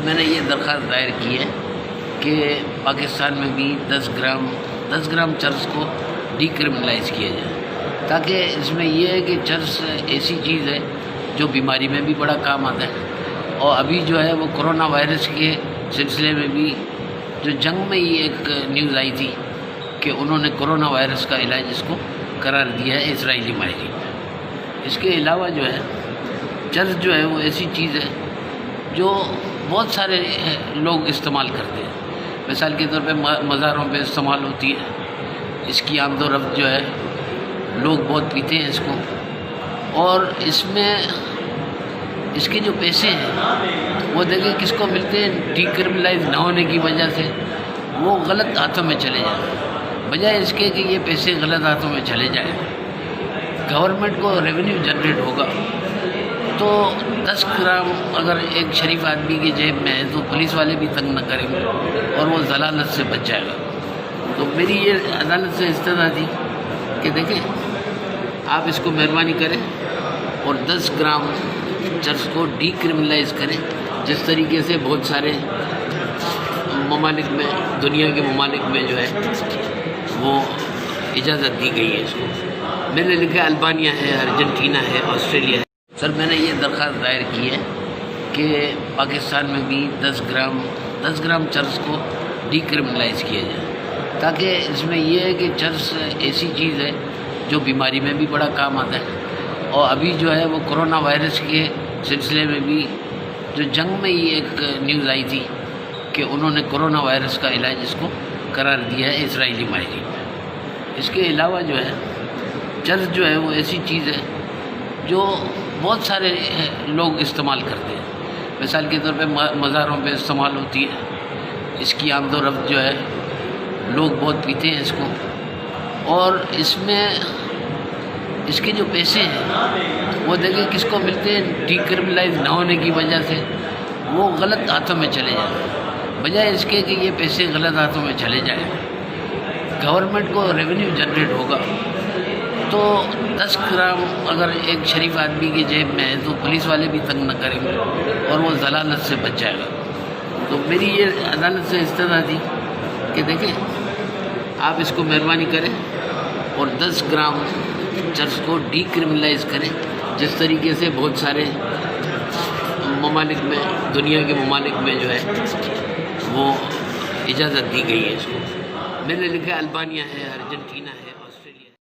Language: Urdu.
میں نے یہ درخواست دائر کی ہے کہ پاکستان میں بھی 10 گرام چرس کو ڈی کرمنلائز کیا جائے، تاکہ اس میں یہ ہے کہ چرس ایسی چیز ہے جو بیماری میں بھی بڑا کام آتا ہے، اور ابھی جو ہے وہ کرونا وائرس کے سلسلے میں بھی جو جنگ میں ہی ایک نیوز آئی تھی کہ انہوں نے کرونا وائرس کا علاج اس کو قرار دیا ہے اسرائیلی ماہرین۔ اس کے علاوہ جو ہے چرس جو ہے وہ ایسی چیز ہے جو بہت سارے لوگ استعمال کرتے ہیں، مثال کے طور پہ مزاروں پہ استعمال ہوتی ہے، اس کی آمد و رفت جو ہے لوگ بہت پیتے ہیں اس کو، اور اس میں اس کے جو پیسے ہیں وہ دیکھیں کس کو ملتے ہیں، ڈی کرمنلائز نہ ہونے کی وجہ سے وہ غلط ہاتھوں میں چلے جاتے ہیں، بجائے اس کے کہ یہ پیسے غلط ہاتھوں میں چلے جائیں، گورنمنٹ کو ریونیو جنریٹ ہوگا۔ تو 10 گرام اگر ایک شریف آدمی کی جیب میں ہے تو پولیس والے بھی تنگ نہ کریں گے اور وہ ضلالت سے بچ جائے گا۔ تو میری یہ عدالت سے استدعا تھی کہ دیکھیں آپ اس کو مہربانی کریں اور 10 گرام چرس کو ڈی کرمنلائز کریں، جس طریقے سے بہت سارے ممالک میں، دنیا کے ممالک میں جو ہے وہ اجازت دی گئی ہے اس کو۔ میں نے لکھا البانیہ ہے، ارجنٹینا ہے، آسٹریلیا ہے۔ سر میں نے یہ درخواست دائر کی ہے کہ پاکستان میں بھی 10 گرام چرس کو ڈی کرمنلائز کیا جائے، تاکہ اس میں یہ ہے کہ چرس ایسی چیز ہے جو بیماری میں بھی بڑا کام آتا ہے، اور ابھی جو ہے وہ کرونا وائرس کے سلسلے میں بھی جو جنگ میں ہی ایک نیوز آئی تھی کہ انہوں نے کرونا وائرس کا علاج اس کو قرار دیا ہے اسرائیلی ماہرین۔ اس کے علاوہ جو ہے چرس جو ہے وہ ایسی چیز ہے جو بہت سارے لوگ استعمال کرتے ہیں، مثال کے طور پہ مزاروں پہ استعمال ہوتی ہے، اس کی آمد و رفت جو ہے لوگ بہت پیتے ہیں اس کو، اور اس میں اس کے جو پیسے ہیں وہ دیکھیں کس کو ملتے ہیں، ڈی کرمنلائز نہ ہونے کی وجہ سے وہ غلط ہاتھوں میں چلے جاتے ہیں، بجائے اس کے کہ یہ پیسے غلط ہاتھوں میں چلے جائیں، گورنمنٹ کو ریونیو جنریٹ ہوگا۔ تو 10 گرام اگر ایک شریف آدمی کی جیب میں ہے تو پولیس والے بھی تنگ نہ کریں گے اور وہ ضلالت سے بچ جائے گا۔ تو میری یہ عدالت سے استدعا تھی کہ دیکھیں آپ اس کو مہربانی کریں اور 10 گرام چرس کو ڈی کرمنلائز کریں، جس طریقے سے بہت سارے ممالک میں، دنیا کے ممالک میں جو ہے وہ اجازت دی گئی ہے اس کو۔ میں نے لکھا البانیہ ہے، ارجنٹینا ہے۔